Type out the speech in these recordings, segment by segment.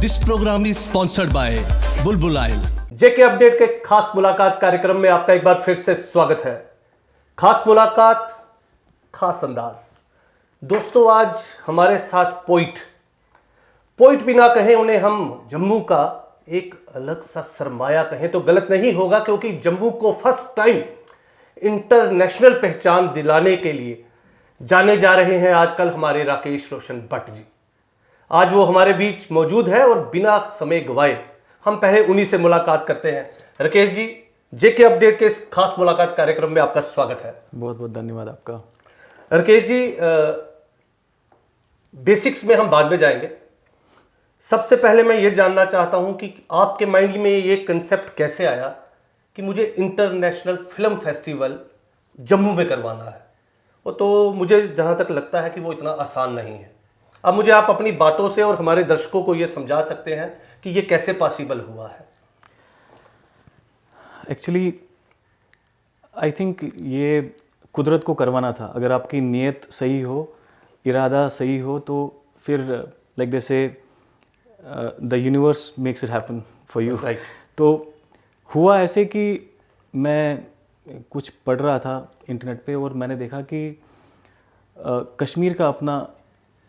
This program is sponsored by Bulbul oil. JK update के खास मुलाकात कार्यक्रम में आपका एक बार फिर से स्वागत है। खास मुलाकात, खास अंदाज। दोस्तों, आज हमारे साथ पोइट भी ना कहें उन्हें, हम जम्मू का एक अलग सा सरमाया कहें तो गलत नहीं होगा, क्योंकि जम्मू को फर्स्ट टाइम इंटरनेशनल पहचान दिलाने के लिए जाने जा रहे हैं आजकल हमारे राकेश रोशन भट्ट जी। आज वो हमारे बीच मौजूद है और बिना समय गवाए हम पहले उन्हीं से मुलाकात करते हैं। राकेश जी, जेके अपडेट के इस खास मुलाकात कार्यक्रम में आपका स्वागत है। बहुत बहुत धन्यवाद आपका। राकेश जी, बेसिक्स में हम बाद में जाएंगे। सबसे पहले मैं ये जानना चाहता हूं कि आपके माइंड में ये कंसेप्ट कैसे आया कि मुझे इंटरनेशनल फिल्म फेस्टिवल जम्मू में करवाना है। वो तो मुझे जहां तक लगता है कि वो इतना आसान नहीं है। अब मुझे आप अपनी बातों से और हमारे दर्शकों को ये समझा सकते हैं कि ये कैसे पॉसिबल हुआ है। एक्चुअली आई थिंक ये कुदरत को करवाना था। अगर आपकी नीयत सही हो, इरादा सही हो, तो फिर लाइक दे से the universe makes it happen for you. तो हुआ ऐसे कि मैं कुछ पढ़ रहा था इंटरनेट पे और मैंने देखा कि कश्मीर का अपना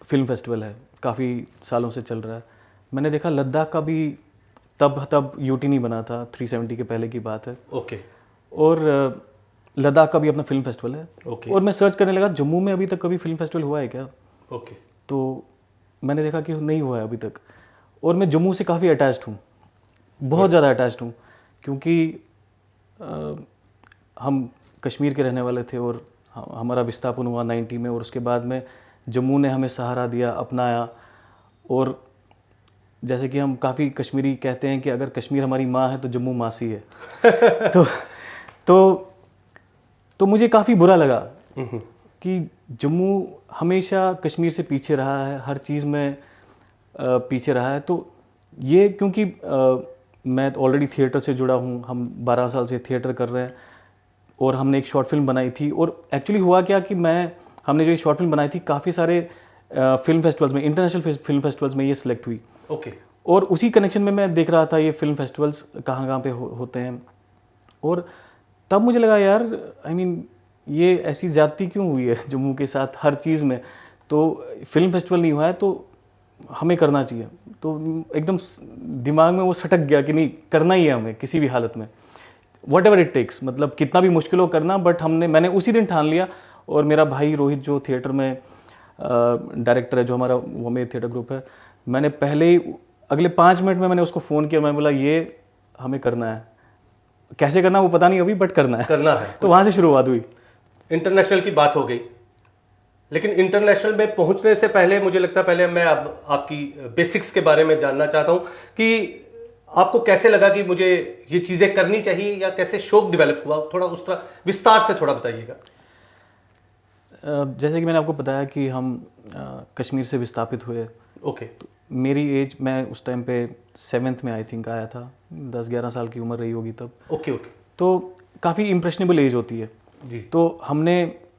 फिल्म फेस्टिवल है, काफ़ी सालों से चल रहा है। मैंने देखा लद्दाख का भी तब यूटी नहीं बना था, 370 के पहले की बात है। ओके। और लद्दाख का भी अपना फिल्म फेस्टिवल है। ओके। और मैं सर्च करने लगा जम्मू में अभी तक कभी फिल्म फेस्टिवल हुआ है क्या। ओके। तो मैंने देखा कि नहीं हुआ है अभी तक। और मैं जम्मू से काफ़ी अटैच्ड हूँ, बहुत ज़्यादा अटैच्ड हूँ, क्योंकि हम कश्मीर के रहने वाले थे और हमारा विस्थापन हुआ 90 में, और उसके बाद में जम्मू ने हमें सहारा दिया, अपनाया। और जैसे कि हम काफ़ी कश्मीरी कहते हैं कि अगर कश्मीर हमारी माँ है तो जम्मू मासी है। तो मुझे काफ़ी बुरा लगा कि जम्मू हमेशा कश्मीर से पीछे रहा है, हर चीज़ में पीछे रहा है। तो ये क्योंकि मैं ऑलरेडी थिएटर से जुड़ा हूँ, हम 12 साल से थिएटर कर रहे हैं, और हमने एक शॉर्ट फिल्म बनाई थी। और एक्चुअली हुआ क्या कि हमने जो शॉर्ट फिल्म बनाई थी, काफ़ी सारे फिल्म फेस्टिवल्स में, इंटरनेशनल फिल्म फेस्टिवल्स में ये सिलेक्ट हुई। ओके। और उसी कनेक्शन में मैं देख रहा था ये फिल्म फेस्टिवल्स कहाँ पे होते हैं। और तब मुझे लगा यार, आई मीन ये ऐसी ज़्यादती क्यों हुई है जम्मू के साथ हर चीज़ में। तो फिल्म फेस्टिवल नहीं हुआ है तो हमें करना चाहिए। तो एकदम दिमाग में वो सटक गया कि नहीं, करना ही है हमें किसी भी हालत में, वट एवर इट टेक्स, मतलब कितना भी मुश्किल हो करना। बट मैंने उसी दिन ठान लिया। और मेरा भाई रोहित जो थिएटर में डायरेक्टर है, जो हमारा वो में थिएटर ग्रुप है, मैंने पहले ही अगले 5 मिनट में मैंने उसको फ़ोन किया। मैं बोला ये हमें करना है, कैसे करना वो पता नहीं अभी, बट करना है। तो वहाँ से शुरुआत हुई। इंटरनेशनल की बात हो गई, लेकिन इंटरनेशनल में पहुंचने से पहले मुझे लगता है पहले मैं अब आपकी बेसिक्स के बारे में जानना चाहता हूं कि आपको कैसे लगा कि मुझे ये चीज़ें करनी चाहिए, या कैसे शौक डेवलप हुआ, थोड़ा उस तरह विस्तार से थोड़ा बताइएगा। जैसे कि मैंने आपको बताया कि हम कश्मीर से विस्थापित हुए। ओके। तो मेरी एज, मैं उस टाइम पे 7th में आई थिंक आया था, 10-11 साल की उम्र रही होगी तब। ओके। तो काफ़ी इम्प्रेशनेबल एज होती है जी। तो हम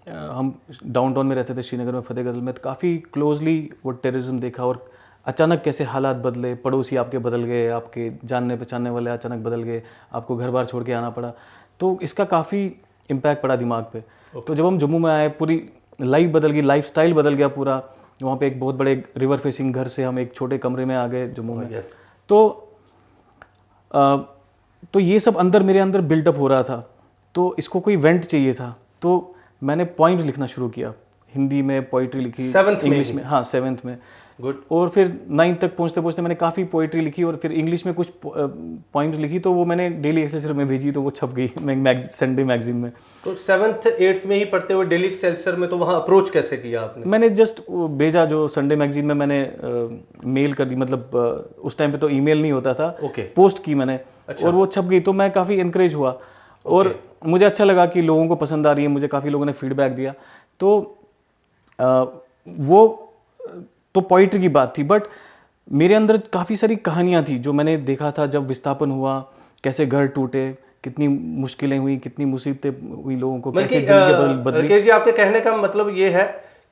डाउनटाउन में रहते थे, श्रीनगर में, फतेहगढ़ में। तो काफ़ी क्लोजली वो टेररिज्म देखा, और अचानक कैसे हालात बदले, पड़ोसी आपके बदल गए, आपके जानने पहचानने वाले अचानक बदल गए, आपको घर बार छोड़ के आना पड़ा। तो इसका काफ़ी इम्पैक्ट पड़ा दिमाग पे। तो जब हम जम्मू में आए, पूरी लाइफ बदल गई, लाइफ स्टाइल बदल गया पूरा। वहाँ पे एक बहुत बड़े रिवर फेसिंग घर से हम एक छोटे कमरे में आ गए जम्मू में। तो ये सब मेरे अंदर बिल्डअप हो रहा था। तो इसको कोई वेंट चाहिए था। तो मैंने पॉइम्स लिखना शुरू किया, हिंदी में पोइट्री लिखी, इंग्लिश में, हाँ 7th में। गुड। और फिर 9th तक पहुँचते पहुँचते मैंने काफ़ी पोइट्री लिखी, और फिर इंग्लिश में कुछ पॉइम्स लिखी। तो वो मैंने डेली एक्सेलसियर में भेजी, तो वो छप गई संडे मैगजीन में। तो 7th 8th में ही पढ़ते हुए डेली एक्सेलसियर में, तो वहाँ अप्रोच कैसे किया आपने? मैंने जस्ट भेजा, जो संडे मैगजीन में मैंने मेल कर दी, मतलब उस टाइम पे तो ईमेल नहीं होता था। ओके। पोस्ट की मैंने। अच्छा। और वो छप गई। तो मैं काफ़ी इनकरेज हुआ, और मुझे अच्छा लगा कि लोगों को पसंद आ रही है, मुझे काफ़ी लोगों ने फीडबैक दिया। तो वो तो पोइट्री की बात थी, बट मेरे अंदर काफ़ी सारी कहानियाँ थी जो मैंने देखा था जब विस्थापन हुआ, कैसे घर टूटे, कितनी मुश्किलें हुई, कितनी मुसीबतें हुई लोगों को, कैसे जिंदगी बदली। राकेश जी, आपके कहने का मतलब ये है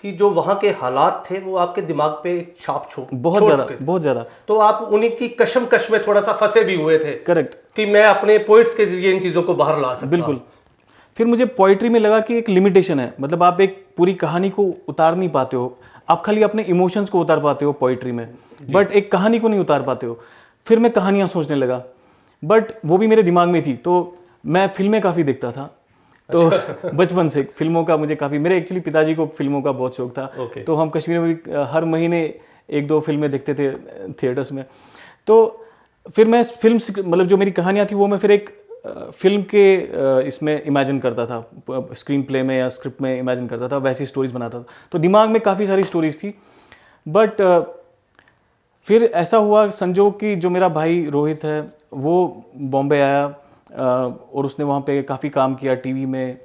कि जो वहाँ के हालात थे वो आपके दिमाग पे एक छाप बहुत छोड़ ज़्यादा, चुके थे। बहुत ज़्यादा। तो आप उन्हीं की कशमकश में थोड़ा सा फंसे भी हुए थे करेक्ट, कि मैं अपने पोइट्स के जरिए इन चीज़ों को बाहर ला सकता हूं। बिल्कुल। फिर मुझे पोइट्री में लगा कि एक लिमिटेशन है, मतलब आप एक पूरी कहानी को उतार नहीं पाते हो, आप खाली अपने इमोशंस को उतार पाते हो पोइट्री में, बट एक कहानी को नहीं उतार पाते हो। फिर मैं कहानियाँ सोचने लगा, बट वो भी मेरे दिमाग में थी। तो मैं फिल्में काफ़ी देखता था, तो बचपन से फिल्मों का मुझे काफ़ी, मेरे एक्चुअली पिताजी को फिल्मों का बहुत शौक था। Okay. तो हम कश्मीर में भी हर महीने 1-2 फिल्में देखते थे थिएटर्स में। तो फिर मैं फिल्म मतलब जो मेरी कहानियाँ थी वो मैं फिर एक फिल्म के इसमें इमेजिन करता था, स्क्रीन प्ले में या स्क्रिप्ट में इमेजिन करता था, वैसी स्टोरीज बनाता था। तो दिमाग में काफ़ी सारी स्टोरीज थी, बट फिर ऐसा हुआ संजोग कि जो मेरा भाई रोहित है वो बॉम्बे आया, और उसने वहाँ पे काफ़ी काम किया टीवी में,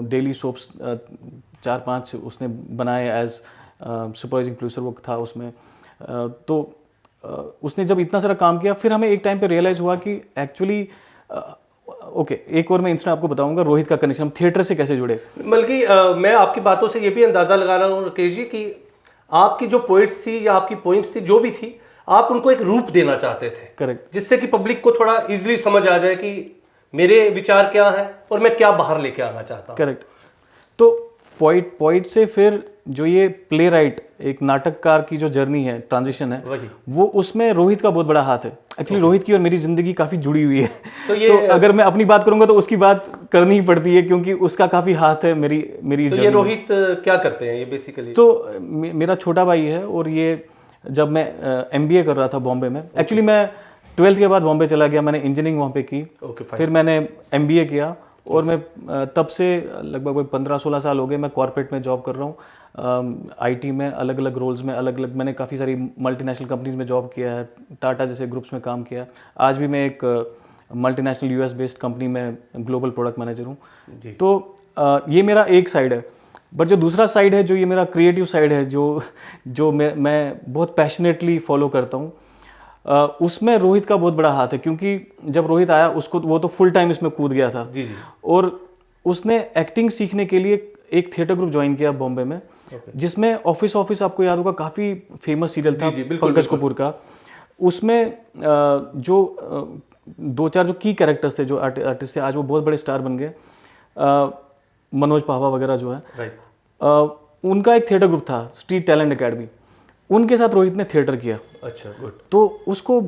डेली सोप्स 4-5 उसने बनाए एज सुपरवाइजिंग प्रोड्यूसर वो था उसमें। तो उसने जब इतना सारा काम किया, फिर हमें एक टाइम पे रियलाइज़ हुआ कि एक्चुअली ओके, एक और मैं इंसिडेंट आपको बताऊंगा रोहित का कनेक्शन हम थिएटर से कैसे जुड़े। बल्कि मैं आपकी बातों से ये भी अंदाजा लगा रहा हूँ राकेश जी कि आपकी जो पोइट्स थी या आपकी पॉइंट्स थी जो भी थी, आप उनको एक रूप देना चाहते थे। करेक्ट, जिससे कि पब्लिक को थोड़ा इजीली समझ आ जाए कि मेरे विचार क्या है और मैं क्या बाहर लेके आना चाहता हूँ। करेक्ट। तो पोइट से फिर जो ये प्ले राइट, एक नाटककार की जो जर्नी है, ट्रांजिशन है, वही। वो उसमें रोहित का बहुत बड़ा हाथ है। एक्चुअली रोहित की और मेरी जिंदगी काफ़ी जुड़ी हुई है। तो अगर मैं अपनी बात करूंगा तो उसकी बात करनी ही पड़ती है, क्योंकि उसका काफ़ी हाथ है मेरी तो जर्नी ये में। रोहित क्या करते हैं ये बेसिकली? तो मेरा छोटा भाई है, और ये जब मैं MBA कर रहा था बॉम्बे में, एक्चुअली मैं 12th के बाद बॉम्बे चला गया, मैंने इंजीनियरिंग वहाँ पे की। Okay, fine. फिर मैंने MBA किया, और मैं तब से लगभग 15-16 साल हो गए मैं कॉर्पोरेट में जॉब कर रहा हूँ, IT में अलग अलग रोल्स में, अलग अलग मैंने काफ़ी सारी मल्टीनेशनल कंपनीज में जॉब किया है, टाटा जैसे ग्रुप्स में काम किया है। आज भी मैं एक मल्टीनेशनल US बेस्ड कंपनी में ग्लोबल प्रोडक्ट मैनेजर हूँ। तो ये मेरा एक साइड है, बट जो दूसरा साइड है, जो ये मेरा क्रिएटिव साइड है, जो मैं बहुत पैशनेटली फॉलो करता हूँ, उसमें रोहित का बहुत बड़ा हाथ है। क्योंकि जब रोहित आया उसको वो तो फुल टाइम इसमें कूद गया था। जी जी। और उसने एक्टिंग सीखने के लिए एक थिएटर ग्रुप ज्वाइन किया बॉम्बे में, जिसमें ऑफिस आपको याद होगा, काफ़ी फेमस सीरियल था पंकज कपूर का। उसमें जो 2-4 जो की कैरेक्टर्स थे, जो आर्टिस्ट थे, आज वो बहुत बड़े स्टार बन गए, मनोज पावा वगैरह जो है, उनका एक थिएटर ग्रुप था स्ट्रीट टैलेंट एकेडमी, उनके साथ रोहित ने थिएटर किया। अच्छा, गुड। तो उसको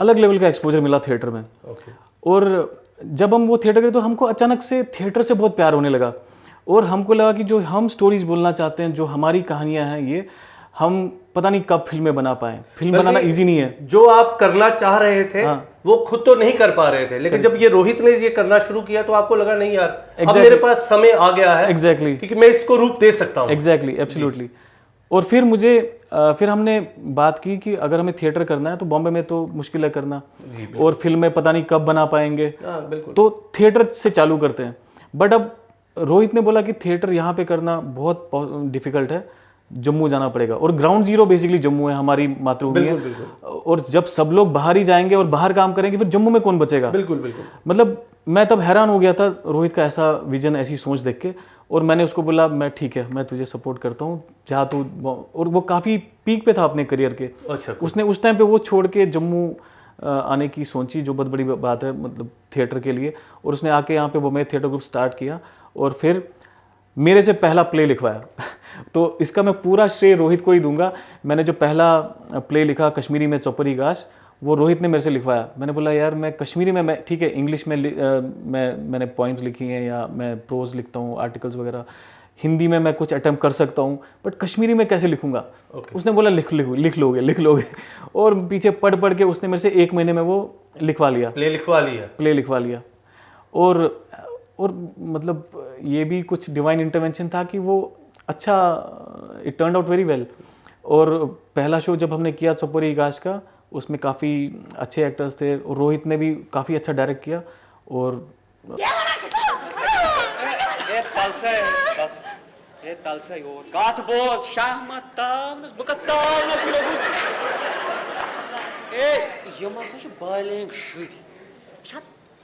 अलग लेवल का एक्सपोजर मिला थिएटर में। और जब हम वो थिएटर गए तो हमको अचानक से थिएटर से बहुत प्यार होने लगा, और हमको लगा कि जो हम स्टोरीज बोलना चाहते हैं, जो हमारी कहानियां हैं, ये हम पता नहीं कब फिल्में बना पाए। फिल्म बनाना इजी नहीं है। जो आप करना चाह रहे थे वो खुद तो नहीं कर पा रहे थे, लेकिन जब ये रोहित ने ये करना शुरू किया तो आपको लगा नहीं यार, अब मेरे पास समय आ गया है क्योंकि मैं इसको रूप दे सकता हूँ। Exactly, absolutely. और फिर हमने बात की कि अगर हमें थिएटर करना है तो बॉम्बे में तो मुश्किल है करना, और फिल्में पता नहीं कब बना पाएंगे, तो थिएटर से चालू करते हैं। बट अब रोहित ने बोला कि थिएटर यहाँ पे करना बहुत डिफिकल्ट है, जम्मू जाना पड़ेगा। और ग्राउंड जीरो बेसिकली जम्मू है, हमारी मातृभूमि है। और जब सब लोग बाहर ही जाएंगे और बाहर काम करेंगे, फिर जम्मू में कौन बचेगा? बिल्कुल बिल्कुल। मतलब मैं तब हैरान हो गया था रोहित का ऐसा विजन, ऐसी सोच देख के। और मैंने उसको बोला, मैं ठीक है, मैं तुझे सपोर्ट करता हूँ, जहाँ तू। और वो काफ़ी पीक पे था अपने करियर के। अच्छा। उसने उस टाइम पे वो छोड़ के जम्मू आने की सोची, जो बहुत बड़ी बात है मतलब थिएटर के लिए। और उसने आके यहाँ पे वो मैं थिएटर ग्रुप स्टार्ट किया, और फिर मेरे से पहला प्ले लिखवाया। तो इसका मैं पूरा श्रेय रोहित को ही दूंगा। मैंने जो पहला प्ले लिखा कश्मीरी में चौपरी गाश, वो रोहित ने मेरे से लिखवाया। मैंने बोला यार मैं कश्मीरी में, मैं ठीक है इंग्लिश में मैंने पॉइंट्स लिखी हैं, या मैं प्रोज लिखता हूँ, आर्टिकल्स वगैरह, हिंदी में मैं कुछ अटेम्प्ट कर सकता हूँ, बट कश्मीरी में कैसे लिखूंगा? उसने बोला लिख लोगे। और पीछे पढ़ के उसने मेरे से 1 महीने में वो प्ले लिखवा लिया। और मतलब ये भी कुछ डिवाइन इंटरवेंशन था कि वो अच्छा, it turn out very well. और पहला शो जब हमने किया चौपरी गाश का, उसमें काफ़ी अच्छे एक्टर्स थे, और रोहित ने भी काफ़ी अच्छा डायरेक्ट किया। और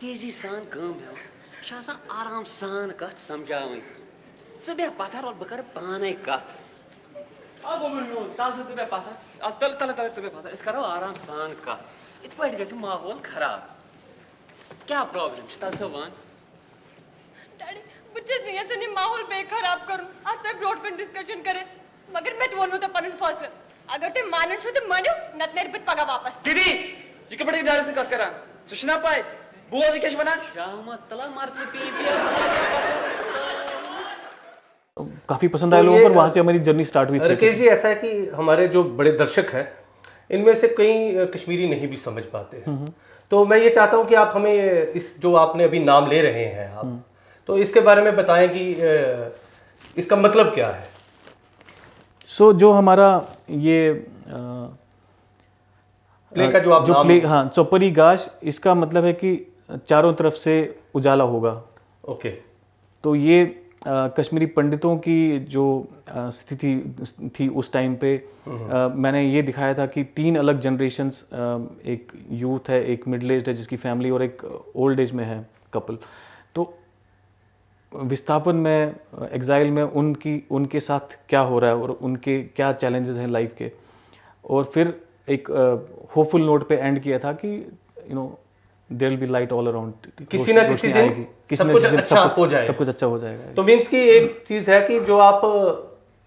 तेजी सान काम आराम सान कत समझावन च बे पथर और बकर पाने कथ आ गोमन नो तल से बे पथर तल तल तल से बे पथर इस करो आराम सान कथ इत पट गछ माहौल खराब क्या प्रॉब्लम तल से वन डैडी मुझे नहीं है तने माहौल बे खराब करूं आज तक ब्रॉड कर डिस्कशन करे मगर मैं बोलूं तो पन फर्स्ट अगर ते मानन छो तो मानो नत मेरे पे पगा वापस दीदी ये कपड़े डाले से कथ करा सुशना पाए बुआ जी केश बना शाम तला मार से पी काफ़ी पसंद आया लोगों पर, वहाँ से हमारी जर्नी स्टार्ट हुई थी। राकेश जी, ऐसा है कि हमारे जो बड़े दर्शक हैं इनमें से कई कश्मीरी नहीं भी समझ पाते हैं, तो मैं ये चाहता हूँ कि आप हमें इस जो आपने अभी नाम ले रहे हैं आप, तो इसके बारे में बताएं कि इसका मतलब क्या है। सो जो हमारा ये प्ले का जो आप जो नाम प्ले, हाँ, चौपरी गाश, इसका मतलब है कि चारों तरफ से उजाला होगा। ओके। तो ये कश्मीरी पंडितों की जो स्थिति थी उस टाइम पे, मैंने ये दिखाया था कि 3 अलग जनरेशन्स, एक यूथ है, एक मिडिल एज है जिसकी फैमिली, और एक ओल्ड एज में है कपल। तो विस्थापन में, एग्जाइल में उनके साथ क्या हो रहा है और उनके क्या चैलेंजेस हैं लाइफ के, और फिर एक होपफुल नोट पे एंड किया था कि there will be light all around, किसी ना किसी दिन सब कुछ अच्छा हो जाएगा, सब कुछ अच्छा हो जाएगा। तो मीन्स की एक चीज है कि जो आप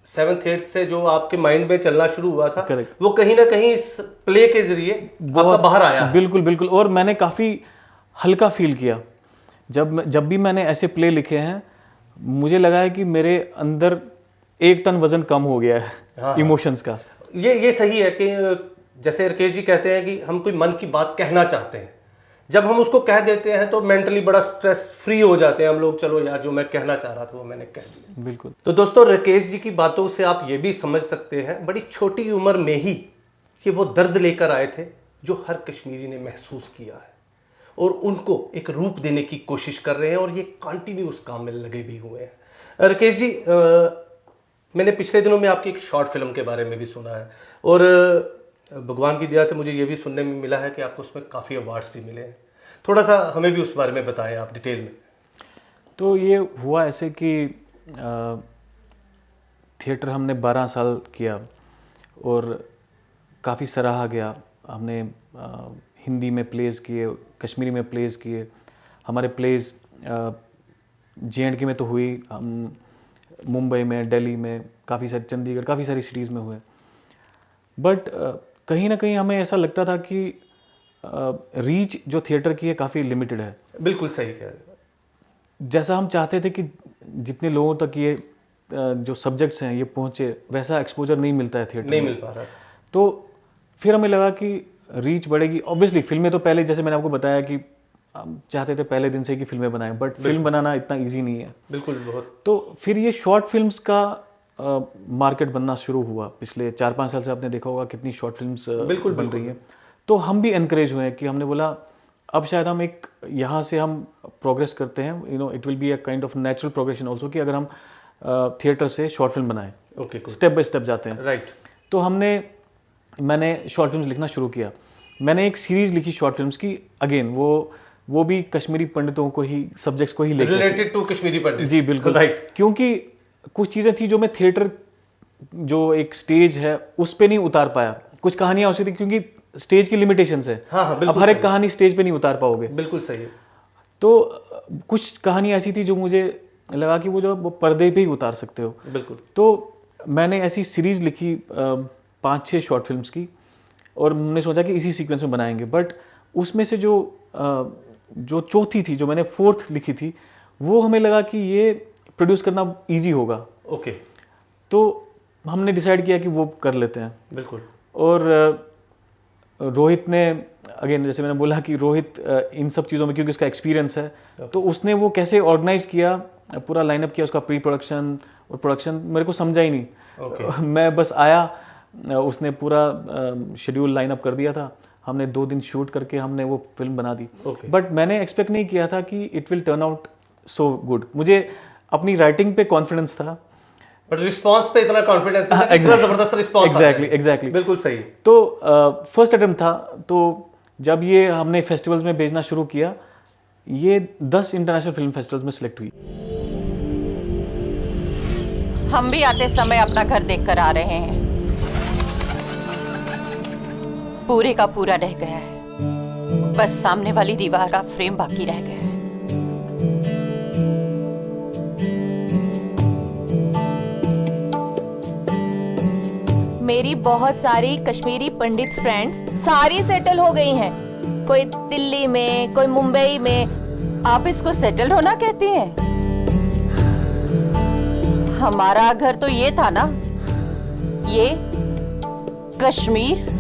7th 8th से जो आपके माइंड में चलना शुरू हुआ था, Correct. वो कहीं ना कहीं इस प्ले के जरिए आपका बाहर आया है। बिल्कुल बिल्कुल। और मैंने काफ़ी हल्का फील किया जब भी मैंने ऐसे प्ले लिखे हैं। मुझे लगा है कि मेरे अंदर 1 टन वजन कम हो गया है इमोशंस का। ये सही है कि जैसे राकेश जी कहते हैं कि हम कोई मन की बात कहना चाहते हैं, जब हम उसको कह देते हैं तो मेंटली बड़ा स्ट्रेस फ्री हो जाते हैं हम लोग। चलो यार, जो मैं कहना चाह रहा था वो मैंने कह दिया। बिल्कुल। तो दोस्तों, राकेश जी की बातों से आप ये भी समझ सकते हैं, बड़ी छोटी उम्र में ही कि वो दर्द लेकर आए थे जो हर कश्मीरी ने महसूस किया है, और उनको एक रूप देने की कोशिश कर रहे हैं, और ये कंटिन्यूस काम में लगे भी हुए हैं। राकेश जी, मैंने पिछले दिनों में आपकी एक शॉर्ट फिल्म के बारे में भी सुना है, और भगवान की दया से मुझे ये भी सुनने में मिला है कि आपको उसमें काफ़ी अवार्ड्स भी मिले हैं। थोड़ा सा हमें भी उस बारे में बताएं आप डिटेल में। तो ये हुआ ऐसे कि थिएटर हमने 12 साल किया और काफ़ी सराहा गया। हमने हिंदी में प्लेज़ किए, कश्मीरी में प्लेज़ किए। हमारे प्लेज़ JNK में तो हुई, हम मुंबई में, दिल्ली में, काफ़ी सारी, चंडीगढ़, काफ़ी सारी सिटीज़ में हुए। बट कहीं ना कहीं हमें ऐसा लगता था कि रीच जो थिएटर की है काफ़ी लिमिटेड है। बिल्कुल सही कह रहे हैं। जैसा हम चाहते थे कि जितने लोगों तक ये जो सब्जेक्ट्स हैं ये पहुँचे, वैसा एक्सपोजर नहीं मिलता है थिएटर में। नहीं मिल पा रहा था। तो फिर हमें लगा कि रीच बढ़ेगी। ऑब्वियसली फिल्में तो पहले, जैसे मैंने आपको बताया कि हम चाहते थे पहले दिन से कि फिल्में बनाएं, बट फिल्म बनाना इतना ईजी नहीं है। बिल्कुल। बहुत। तो फिर ये शॉर्ट फिल्म्स का मार्केट बनना शुरू हुआ। पिछले 4-5 साल से आपने देखा होगा कितनी शॉर्ट फिल्म्स बन रही हैं। तो हम भी एनकरेज हुए कि हमने बोला अब शायद हम एक यहाँ से हम प्रोग्रेस करते हैं, it will be a kind of natural progression also, कि अगर हम थिएटर से शॉर्ट फिल्म बनाएं, ओके, स्टेप बाय स्टेप जाते हैं। राइट। तो मैंने शॉर्ट फिल्म्स लिखना शुरू किया। मैंने एक सीरीज़ लिखी शॉर्ट फिल्म्स की, अगेन वो भी कश्मीरी पंडितों को ही, सब्जेक्ट्स को ही लेकर, रिलेटेड टू कश्मीरी पंडित। जी बिल्कुल, राइट। क्योंकि कुछ चीज़ें थी जो मैं थिएटर, जो एक स्टेज है, उस पे नहीं उतार पाया। कुछ कहानियाँ ऐसी थी क्योंकि स्टेज की लिमिटेशंस है। हाँ, अब हर एक कहानी स्टेज पे नहीं उतार पाओगे। बिल्कुल सही है। तो कुछ कहानियाँ ऐसी थी जो मुझे लगा कि वो पर्दे पे ही उतार सकते हो। बिल्कुल। तो मैंने ऐसी सीरीज़ लिखी 5-6 शॉर्ट फिल्म्स की, और हमने सोचा कि इसी सीक्वेंस में बनाएंगे। बट उसमें से जो चौथी थी, जो मैंने 4th लिखी थी, वो हमें लगा कि ये प्रोड्यूस करना इजी होगा। ओके। तो हमने डिसाइड किया कि वो कर लेते हैं। बिल्कुल। और रोहित ने, अगेन जैसे मैंने बोला कि रोहित इन सब चीज़ों में क्योंकि उसका एक्सपीरियंस है, तो उसने वो कैसे ऑर्गेनाइज किया, पूरा लाइनअप किया, उसका प्री प्रोडक्शन और प्रोडक्शन मेरे को समझा ही नहीं। मैं बस आया, उसने पूरा शेड्यूल लाइनअप कर दिया था। हमने 2 दिन शूट करके हमने वो फिल्म बना दी। बट मैंने एक्सपेक्ट नहीं किया था कि it will turn out so good. मुझे अपनी राइटिंग पे कॉन्फिडेंस था, बट रिस्पांस पे इतना कॉन्फिडेंस था, इतना जबरदस्त रिस्पांस। एग्जैक्टली बिल्कुल सही। तो फर्स्ट अटेम्प्ट था। तो जब ये हमने फेस्टिवल्स में भेजना शुरू किया, ये 10 इंटरनेशनल फिल्म फेस्टिवल्स में सिलेक्ट हुई। हम भी आते समय अपना घर देखकर आ रहे हैं। पूरे का पूरा रह गया है, बस सामने वाली दीवार का फ्रेम बाकी रह गया है। मेरी बहुत सारी कश्मीरी पंडित फ्रेंड्स सारी सेटल हो गई हैं। कोई दिल्ली में, कोई मुंबई में। आप इसको सेटल होना कहती हैं? हमारा घर तो ये था ना, ये कश्मीर।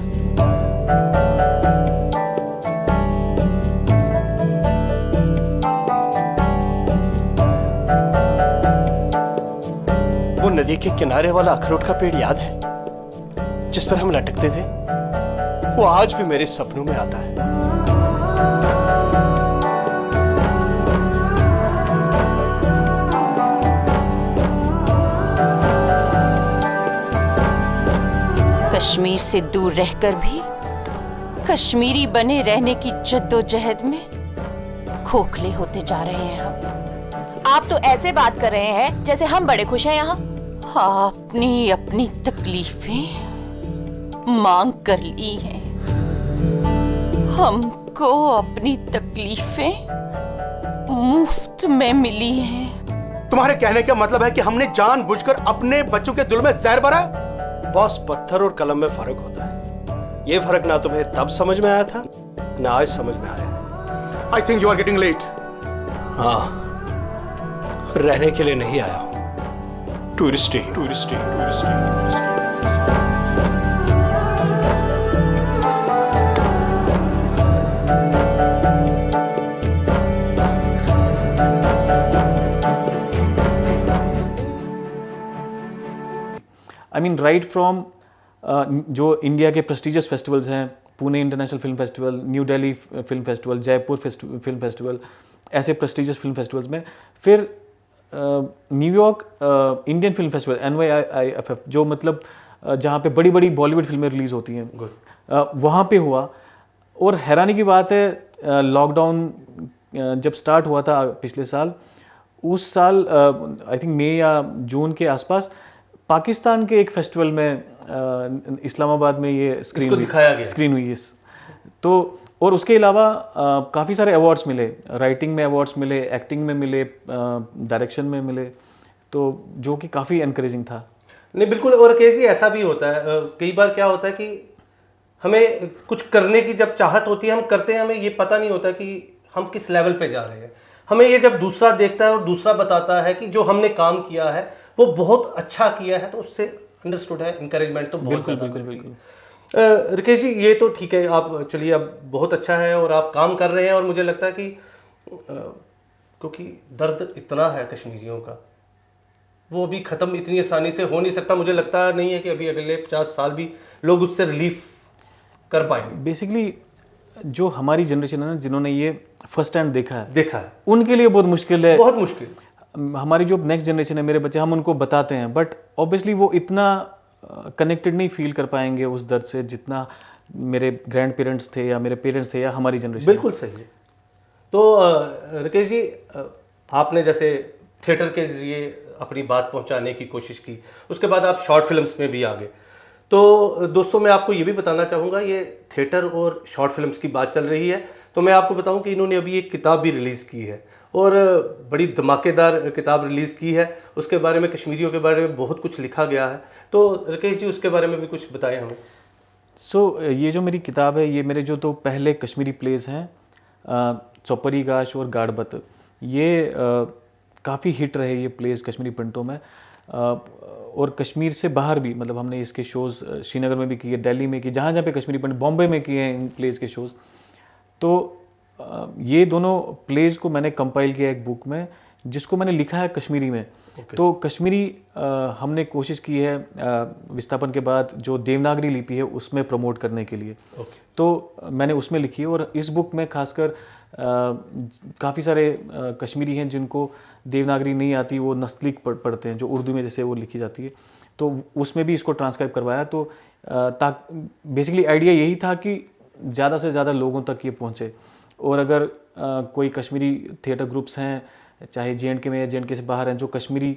वो नदी के किनारे वाला अखरोट का पेड़ याद है जिस पर हम लटकते थे? वो आज भी मेरे सपनों में आता है। कश्मीर से दूर रहकर भी कश्मीरी बने रहने की जद्दोजहद में खोखले होते जा रहे हैं हम। आप तो ऐसे बात कर रहे हैं जैसे हम बड़े खुश हैं यहाँ। आपने अपनी तकलीफें मांग कर ली हैं, हमको अपनी तकलीफें मुफ्त में मिली हैं। तुम्हारे कहने का मतलब है कि हमने जानबूझकर अपने बच्चों के दिल में जहर भरा है? बॉस, पत्थर और कलम में फर्क होता है। ये फर्क ना तुम्हें तब समझ में आया था, ना आज समझ में आया। I think you are getting late. हाँ, रहने के लिए नहीं आया हूं, टूरिस्ट ही। आई मीन राइट फ्रॉम जो इंडिया के प्रेस्टिजियस फेस्टिवल्स हैं, Pune international film festival, new Delhi film festival, Jaipur film festival, ऐसे प्रेस्टिजियस फिल्म फेस्टिवल्स में, फिर New York Indian film festival NYIFF, जो मतलब जहाँ पे बड़ी बड़ी बॉलीवुड फिल्में रिलीज़ होती हैं, वहाँ पे हुआ। और हैरानी की बात है, लॉकडाउन जब स्टार्ट हुआ था पिछले साल, उस साल आई थिंक मई या जून के आसपास पाकिस्तान के एक फेस्टिवल में इस्लामाबाद में ये स्क्रीन हुई इस। तो और उसके अलावा काफ़ी सारे अवार्ड्स मिले, राइटिंग में अवार्ड्स मिले, एक्टिंग में मिले, डायरेक्शन में मिले, तो जो कि काफ़ी एनकरेजिंग था। नहीं बिल्कुल। और केसी ऐसा भी होता है, कई बार क्या होता है कि हमें कुछ करने की जब चाहत होती है, हम करते हैं, हमें ये पता नहीं होता कि हम किस लेवल पे जा रहे हैं। हमें ये जब दूसरा देखता है और दूसरा बताता है कि जो हमने काम किया है वो बहुत अच्छा किया है, तो उससे अंडरस्टूड है, इंकरेजमेंट तो बहुत ज़्यादा मिलती है। रिकेश जी, ये तो ठीक है, आप चलिए, अब बहुत अच्छा है और आप काम कर रहे हैं। और मुझे लगता है कि क्योंकि दर्द इतना है कश्मीरियों का, वो अभी ख़त्म इतनी आसानी से हो नहीं सकता। मुझे लगता नहीं है कि अभी अगले 50 साल भी लोग उससे रिलीफ कर पाएंगे। बेसिकली जो हमारी जनरेशन है ना, जिन्होंने ये फर्स्ट हैंड देखा है, उनके लिए बहुत मुश्किल है। बहुत मुश्किल। हमारी जो नेक्स्ट जनरेशन है, मेरे बच्चे, हम उनको बताते हैं, बट ऑब्वियसली वो इतना कनेक्टेड नहीं फील कर पाएंगे उस दर्द से जितना मेरे ग्रैंड पेरेंट्स थे या मेरे पेरेंट्स थे या हमारी जनरेशन। बिल्कुल सही है। तो राकेश जी, आपने जैसे थिएटर के जरिए अपनी बात पहुंचाने की कोशिश की, उसके बाद आप शॉर्ट फिल्म्स में भी आ गए। तो दोस्तों, मैं आपको ये भी बताना चाहूँगा, ये थिएटर और शॉर्ट फिल्म्स की बात चल रही है, तो मैं आपको बताऊँ कि इन्होंने अभी एक किताब भी रिलीज़ की है और बड़ी धमाकेदार किताब रिलीज़ की है। उसके बारे में, कश्मीरियों के बारे में बहुत कुछ लिखा गया है। तो राकेश जी, उसके बारे में भी कुछ बताएं हमें। ये जो मेरी किताब है, ये मेरे जो तो पहले कश्मीरी प्लेस हैं, चौपरी गाश और गाड़बत, ये काफ़ी हिट रहे ये प्लेस कश्मीरी पंडितों में। और कश्मीर से बाहर भी, मतलब हमने इसके शोज़ श्रीनगर में भी किए, दिल्ली में किए, जहाँ जहाँ पे कश्मीरी पंडित, बॉम्बे में किए हैं इन प्लेस के शोज़। तो ये दोनों प्लेज को मैंने कंपाइल किया एक बुक में, जिसको मैंने लिखा है कश्मीरी में। तो कश्मीरी हमने कोशिश की है विस्थापन के बाद जो देवनागरी लिपि है उसमें प्रमोट करने के लिए। तो मैंने उसमें लिखी है। और इस बुक में खासकर काफ़ी सारे कश्मीरी हैं जिनको देवनागरी नहीं आती, वो नस्तलीक पढ़ते हैं, जो उर्दू में जैसे वो लिखी जाती है, तो उसमें भी इसको ट्रांसक्राइब करवाया। तो बेसिकली आइडिया यही था कि ज़्यादा से ज़्यादा लोगों तक ये पहुँचे। और अगर कोई कश्मीरी थिएटर ग्रुप्स हैं, चाहे JNK में या JNK से बाहर हैं, जो कश्मीरी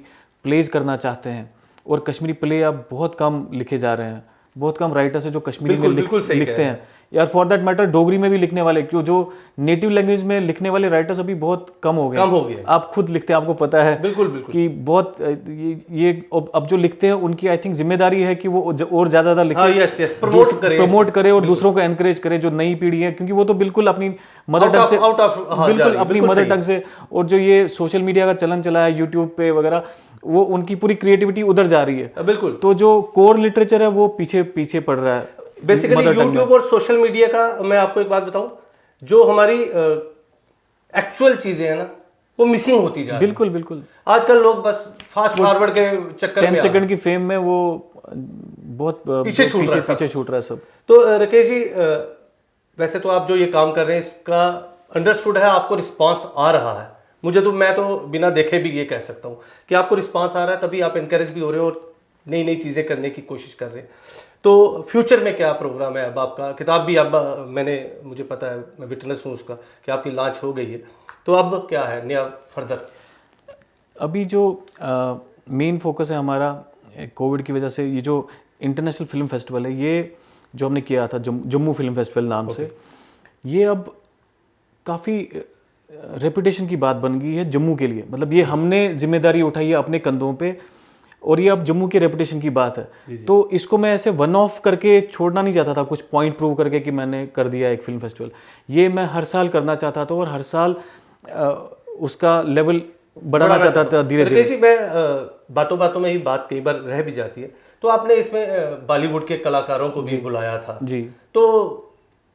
प्लेज करना चाहते हैं, और कश्मीरी प्ले अब बहुत कम लिखे जा रहे हैं, बहुत कम राइटर्स है जो कश्मीरी में बिल्कुल सही लिखते हैं, यार फॉर दैट मैटर डोगरी में भी लिखने वाले, क्यों जो नेटिव लैंग्वेज में लिखने वाले राइटर्स अभी बहुत कम हो गए। आप खुद लिखते हैं, आपको पता है बिल्कुल कि बहुत ये अब जो लिखते हैं उनकी आई थिंक जिम्मेदारी है कि वो और ज्यादा लिखे, प्रमोट करे और दूसरों को एनकरेज करे जो नई पीढ़ी है, क्योंकि वो तो बिल्कुल अपनी मदर टंग से बिल्कुल अपनी मदर टंग से, और जो ये सोशल मीडिया का चलन चला है यूट्यूब पे वगैरह, वो उनकी पूरी क्रिएटिविटी उधर जा रही है। बिल्कुल। तो जो कोर लिटरेचर है वो पीछे पड़ रहा है। बेसिकली यूट्यूब और सोशल मीडिया का मैं आपको एक बात बताऊं, जो हमारी एक्चुअल चीजें हैं ना वो मिसिंग होती जा रही है। बिल्कुल। आजकल लोग बस फास्ट फॉरवर्ड के चक्कर में 10 सेकंड की फेम में वो बहुत पीछे छूट रहा है सब। तो राकेश जी, वैसे तो आप जो ये काम कर रहे हैं इसका अंडरस्टूड है, आपको रिस्पांस आ रहा है। मैं तो बिना देखे भी ये कह सकता हूँ कि आपको रिस्पांस आ रहा है, तभी आप इनकरेज भी हो रहे हो और नई चीज़ें करने की कोशिश कर रहे हैं। तो फ्यूचर में क्या प्रोग्राम है? अब आपका किताब भी अब मुझे पता है, मैं विटनेस हूँ उसका कि आपकी लॉन्च हो गई है, तो अब क्या है नया फर्दर? अभी जो मेन फोकस है हमारा कोविड की वजह से, ये जो इंटरनेशनल फिल्म फेस्टिवल है, ये जो हमने किया था जम्मू फिल्म फेस्टिवल नाम से, ये अब काफ़ी रेपुटेशन की बात बन गई है जम्मू के लिए। मतलब ये हमने जिम्मेदारी उठाई है अपने कंधों पे, और ये अब जम्मू के रेपुटेशन की बात है। तो इसको मैं ऐसे वन ऑफ करके छोड़ना नहीं चाहता था, कुछ पॉइंट प्रूव करके कि मैंने कर दिया एक फिल्म फेस्टिवल। ये मैं हर साल करना चाहता था और हर साल उसका लेवल बढ़ाना चाहता था धीरे धीरे। मैं बातों में ही बात कई बार रह भी जाती है, तो आपने इसमें बॉलीवुड के कलाकारों को भी बुलाया था जी, तो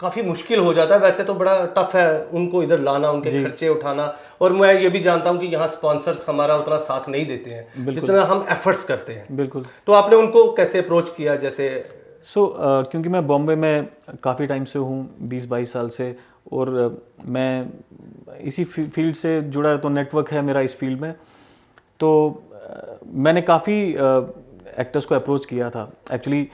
काफ़ी मुश्किल हो जाता है। वैसे तो बड़ा टफ है उनको इधर लाना, उनके खर्चे उठाना, और मैं ये भी जानता हूँ कि यहाँ स्पॉन्सर्स हमारा उतना साथ नहीं देते हैं जितना हम एफर्ट्स करते हैं। बिल्कुल। तो आपने उनको कैसे अप्रोच किया? जैसे क्योंकि मैं बॉम्बे में काफ़ी टाइम से हूँ, 20-22 साल से, और मैं इसी फील्ड से जुड़ा है, तो नेटवर्क है मेरा इस फील्ड में। तो मैंने काफ़ी एक्टर्स को अप्रोच किया था। एक्चुअली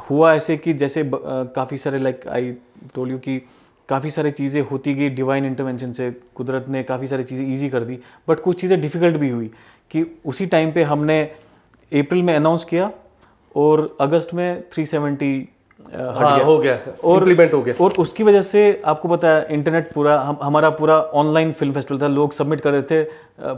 हुआ ऐसे कि जैसे काफ़ी सारे, लाइक आई टोल्ड यू, कि काफ़ी सारी चीज़ें होती गई डिवाइन इंटरवेंशन से, कुदरत ने काफ़ी सारी चीज़ें ईजी कर दी, बट कुछ चीज़ें डिफ़िकल्ट भी हुई। कि उसी टाइम पे हमने अप्रैल में अनाउंस किया और अगस्त में 370 हो गया और इम्प्लीमेंट हो गया। और उसकी वजह से आपको पता है इंटरनेट पूरा हमारा पूरा ऑनलाइन फिल्म फेस्टिवल था, लोग सबमिट कर रहे थे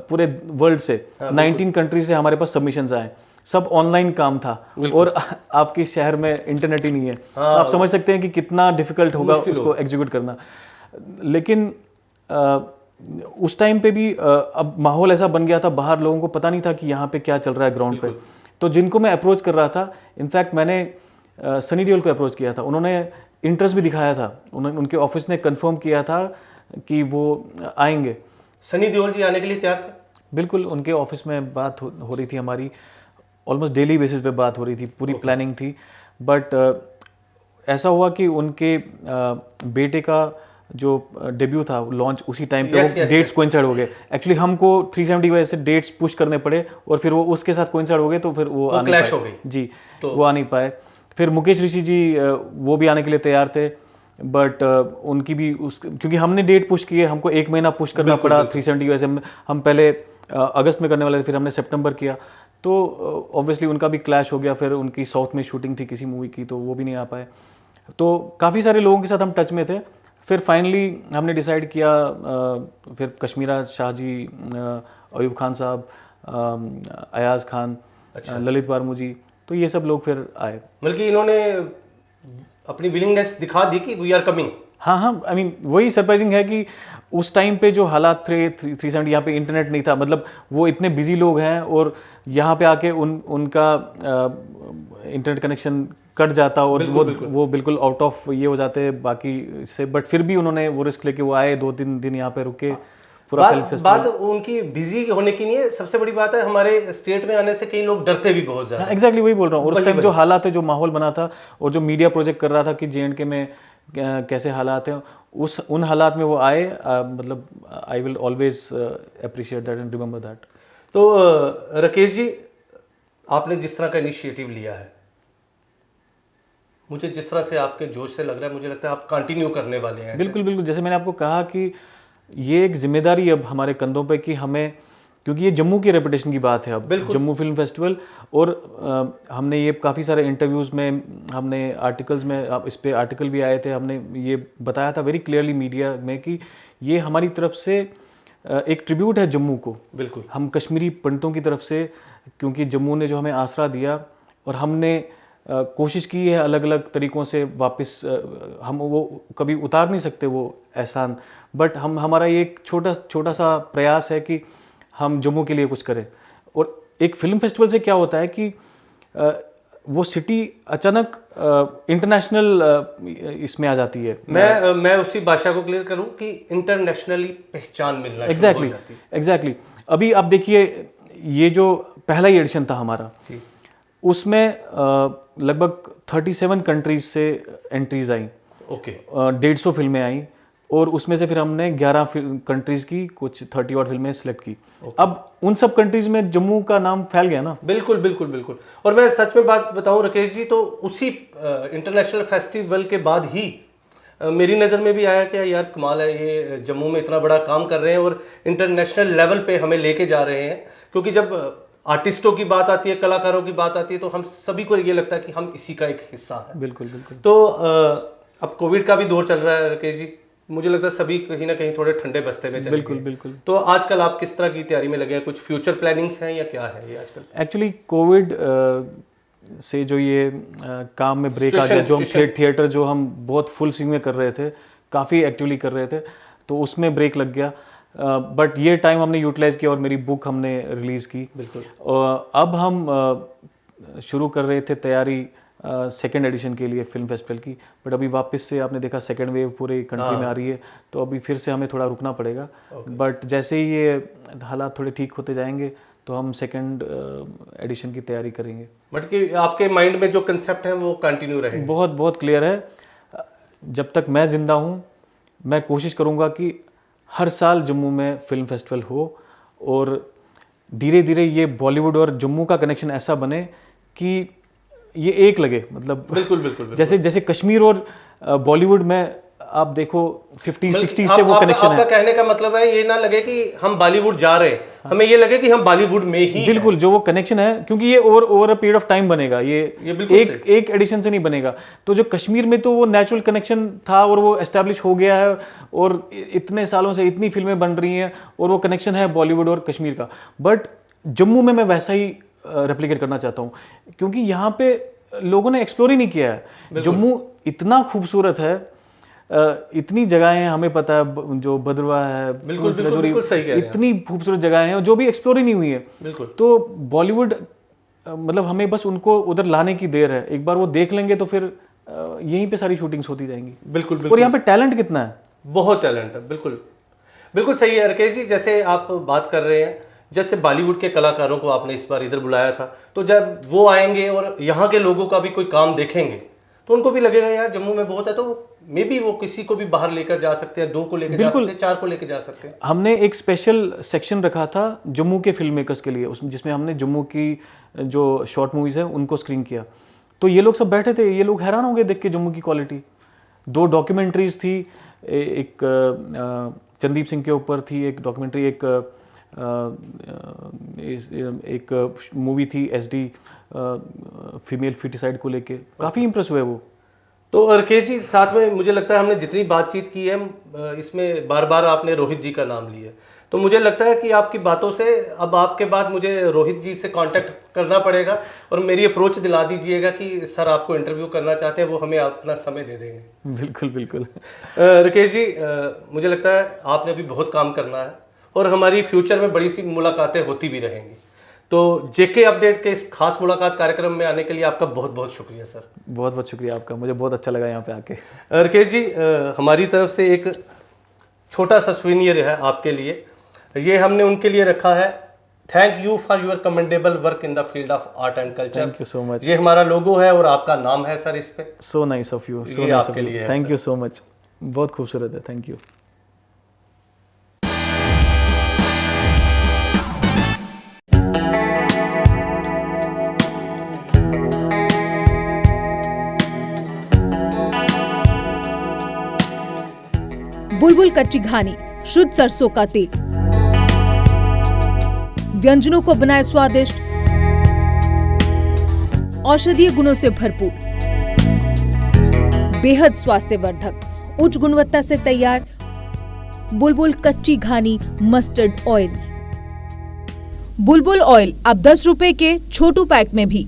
पूरे वर्ल्ड से। 19 कंट्री से हमारे पास सबमिशंस आए, सब ऑनलाइन काम था, और आपके शहर में इंटरनेट ही नहीं है। तो आप समझ सकते हैं कि कितना डिफिकल्ट होगा उसको एग्जीक्यूट करना। लेकिन उस टाइम पे भी अब माहौल ऐसा बन गया था, बाहर लोगों को पता नहीं था कि यहाँ पे क्या चल रहा है ग्राउंड पे। तो जिनको मैं अप्रोच कर रहा था, इनफैक्ट मैंने सनी देओल को अप्रोच किया था, उन्होंने इंटरेस्ट भी दिखाया था, उनके ऑफिस ने कंफर्म किया था कि वो आएंगे। सनी देओल जी आने के लिए तैयार थे? बिल्कुल, उनके ऑफिस में बात हो रही थी, हमारी ऑलमोस्ट डेली बेसिस पे बात हो रही थी, पूरी प्लानिंग थी। बट ऐसा हुआ कि उनके बेटे का जो डेब्यू था, लॉन्च उसी टाइम पे, वो डेट्स कोइंसाइड हो गए। एक्चुअली हमको 370 की वजह से डेट्स पुश करने पड़े, और फिर वो उसके साथ कोइंसाइड हो गए, तो फिर वो क्लैश हो गई जी, तो वो आ नहीं पाए। फिर मुकेश ऋषि जी वो भी आने के लिए तैयार थे, बट उनकी भी क्योंकि हमने डेट पुश की है, हमको 1 महीना पुश करना पड़ा 370 की वजह से। हम पहले अगस्त में करने वाले थे, फिर हमने सितंबर किया, तो ऑब्वियसली उनका भी क्लैश हो गया। फिर उनकी साउथ में शूटिंग थी किसी मूवी की, तो वो भी नहीं आ पाए। तो काफ़ी सारे लोगों के साथ हम टच में थे। फिर फाइनली हमने डिसाइड किया, फिर कश्मीरा शाह जी, अयूब खान साहब, अयाज खान, ललित बारमू जी, तो ये सब लोग फिर आए। बल्कि इन्होंने अपनी विलिंगनेस दिखा दी कि वी आर कमिंग। हाँ, आई मीन वही सरप्राइजिंग है कि उस टाइम पे जो हालात थे, 370 यहाँ पे इंटरनेट नहीं था, मतलब वो इतने बिजी लोग हैं, और यहाँ पे आके उनका इंटरनेट कनेक्शन कट जाता, और वो बिल्कुल आउट ऑफ ये हो जाते बाकी से। बट फिर भी उन्होंने वो रिस्क लेके वो आए, 2-3 दिन यहाँ पे रुके। बात उनकी बिजी होने की नहीं है, सबसे बड़ी बात है हमारे स्टेट में आने से कई लोग डरते भी बहुत ज्यादा। एग्जैक्टली वही बोल रहा हूँ। और उस टाइम जो हालात है, जो माहौल बना था, और जो मीडिया प्रोजेक्ट कर रहा था कि J&K में कैसे हालात हैं, उन हालात में वो आए। मतलब I will always appreciate that and remember that. तो राकेश जी, आपने जिस तरह का इनिशिएटिव लिया है, मुझे जिस तरह से आपके जोश से लग रहा है, मुझे लगता है आप कंटिन्यू करने वाले हैं। बिल्कुल, जैसे मैंने आपको कहा कि ये एक जिम्मेदारी अब हमारे कंधों पे कि हमें क्योंकि ये जम्मू की रेपुटेशन की बात है अब, जम्मू फिल्म फेस्टिवल। और हमने ये काफ़ी सारे इंटरव्यूज़ में, हमने आर्टिकल्स में, इस पे आर्टिकल भी आए थे, हमने ये बताया था वेरी क्लियरली मीडिया में कि ये हमारी तरफ से एक ट्रिब्यूट है जम्मू को। बिल्कुल, हम कश्मीरी पंडितों की तरफ से, क्योंकि जम्मू ने जो हमें आसरा दिया और हमने कोशिश की है अलग अलग तरीक़ों से वापस, हम वो कभी उतार नहीं सकते वो एहसान, बट हमारा ये एक छोटा सा प्रयास है कि हम जम्मू के लिए कुछ करें। और एक फिल्म फेस्टिवल से क्या होता है कि वो सिटी अचानक इंटरनेशनल इसमें आ जाती है। मैं उसी भाषा को क्लियर करूं कि इंटरनेशनली पहचान मिलना एग्जैक्टली। अभी आप देखिए, ये जो पहला ही एडिशन था हमारा, उसमें लगभग 37 कंट्रीज से एंट्रीज आई। ओके। 150 फिल्में आई और उसमें से फिर हमने 11 कंट्रीज की कुछ 30 और फिल्में सिलेक्ट की। अब उन सब कंट्रीज में जम्मू का नाम फैल गया ना। बिल्कुल बिल्कुल बिल्कुल। और मैं सच में बात बताऊं राकेश जी, तो उसी इंटरनेशनल फेस्टिवल के बाद ही मेरी नज़र में भी आया कि यार कमाल है, ये जम्मू में इतना बड़ा काम कर रहे हैं और इंटरनेशनल लेवल पे हमें लेके जा रहे हैं। क्योंकि जब आर्टिस्टों की बात आती है, कलाकारों की बात आती है, तो हम सभी को ये लगता है कि हम इसी का एक हिस्सा है। बिल्कुल बिल्कुल। तो अब कोविड का भी दौर चल रहा है राकेश जी, मुझे लगता है सभी कहीं ना कहीं थोड़े ठंडे बस्ते में चले। बिल्कुल बिल्कुल। तो आजकल आप किस तरह की तैयारी में लगे हैं? कुछ फ्यूचर प्लानिंग्स हैं या क्या है ये आजकल? एक्चुअली कोविड से जो ये काम में ब्रेक आ गया, जो हम थिएटर जो हम बहुत फुल स्विंग में कर रहे थे, काफ़ी एक्टिवली कर रहे थे, तो उसमें ब्रेक लग गया। बट ये टाइम हमने यूटिलाइज किया और मेरी बुक हमने रिलीज़ की। बिल्कुल। अब हम शुरू कर रहे थे तैयारी सेकेंड एडिशन के लिए फिल्म फेस्टिवल की, बट अभी वापस से आपने देखा सेकेंड वेव पूरे कंट्री में आ रही है, तो अभी फिर से हमें थोड़ा रुकना पड़ेगा। बट जैसे ही ये हालात थोड़े ठीक होते जाएंगे तो हम सेकेंड एडिशन की तैयारी करेंगे। बट कि आपके माइंड में जो कंसेप्ट है वो कंटिन्यू रहेगा? बहुत बहुत क्लियर है। जब तक मैं ज़िंदा हूँ मैं कोशिश करूँगा कि हर साल जम्मू में फिल्म फेस्टिवल हो और धीरे धीरे ये बॉलीवुड और जम्मू का कनेक्शन ऐसा बने कि ये एक लगे। मतलब बिल्कुल बिल्कुल। जैसे कश्मीर और बॉलीवुड में आप देखो 50-60 से वो कनेक्शन है। आपका कहने का मतलब है ये ना लगे कि हम बॉलीवुड जा रहे हैं, हमें ये लगे कि हम बॉलीवुड में ही बिल्कुल जो वो कनेक्शन है, क्योंकि ये over a period of time बनेगा, ये एक एडिशन से नहीं बनेगा। तो जो कश्मीर में तो वो नेचुरल कनेक्शन था और वो एस्टैब्लिश हो गया है और इतने सालों से इतनी फिल्में बन रही हैं और वो कनेक्शन है बॉलीवुड और कश्मीर का। बट जम्मू में मैं वैसा ही रेप्लिकेट करना चाहता हूँ, क्योंकि यहाँ पे लोगों ने एक्सप्लोर ही नहीं किया है। जम्मू इतना खूबसूरत है, इतनी जगहें हैं, हमें पता है जो भद्रवा है, बिल्कुल सही कह रहे हैं, इतनी खूबसूरत जगहें हैं जो भी एक्सप्लोर ही नहीं हुई है। बिल्कुल। तो बॉलीवुड मतलब हमें बस उनको उधर लाने की देर है, एक बार वो देख लेंगे तो फिर यहीं पे सारी शूटिंग्स होती जाएंगी। बिल्कुल। और यहाँ पे टैलेंट कितना है, बहुत टैलेंट है। बिल्कुल बिल्कुल सही है राकेश जी। जैसे आप बात कर रहे हैं, जैसे बॉलीवुड के कलाकारों को आपने इस बार इधर बुलाया था, तो जब वो आएंगे और यहाँ के लोगों का भी कोई काम देखेंगे तो उनको भी लगेगा यार जम्मू में बहुत है, तो मे बी वो किसी को भी बाहर लेकर जा सकते हैं, 2 को लेकर जा सकते हैं, 4 को लेकर जा सकते हैं। हमने एक स्पेशल सेक्शन रखा था जम्मू के फिल्म मेकर्स के लिए, उसमें जिसमें हमने जम्मू की जो शॉर्ट मूवीज़ हैं उनको स्क्रीन किया। तो ये लोग सब बैठे थे, ये लोग हैरान हो गए देख के जम्मू की क्वालिटी। 2 डॉक्यूमेंट्रीज थी, एक चंदीप सिंह के ऊपर थी एक डॉक्यूमेंट्री, एक मूवी थी SD फीमेल फिटिसाइड को लेके, काफ़ी इंप्रेस हुए वो। तो राकेश जी साथ में मुझे लगता है हमने जितनी बातचीत की है इसमें बार बार आपने रोहित जी का नाम लिया, तो मुझे लगता है कि आपकी बातों से अब आपके बाद मुझे रोहित जी से कांटेक्ट करना पड़ेगा और मेरी अप्रोच दिला दीजिएगा कि सर आपको इंटरव्यू करना चाहते हैं, वो हमें अपना समय दे देंगे। बिल्कुल बिल्कुल। राकेश जी मुझे लगता है आपने अभी बहुत काम करना है और हमारी फ्यूचर में बड़ी सी मुलाकातें होती भी रहेंगी। तो जेके अपडेट के इस खास मुलाकात कार्यक्रम में आने के लिए आपका बहुत बहुत शुक्रिया सर। बहुत बहुत शुक्रिया आपका, मुझे बहुत अच्छा लगा यहाँ पे आके। राकेश जी हमारी तरफ से एक छोटा सा सुवेनियर है आपके लिए, ये हमने उनके लिए रखा है। Thank you for your commendable work in the field of art and culture. Thank you so much. ये हमारा लोगो है और आपका नाम है सर इस पे। सो नाइस ऑफ यू, सो ये नाइस आपके ऑफ लिए यू, है thank sir. You so much, बहुत खूबसूरत है, थैंक यू। बुलबुल कच्ची घानी, शुद्ध सरसों का तेल, व्यंजनों को बनाए स्वादिष्ट, औषधीय गुणों से भरपूर, बेहद स्वास्थ्यवर्धक, उच्च गुणवत्ता से तैयार बुलबुल कच्ची घानी मस्टर्ड ऑयल। बुलबुल ऑयल अब 10 रुपए के छोटू पैक में भी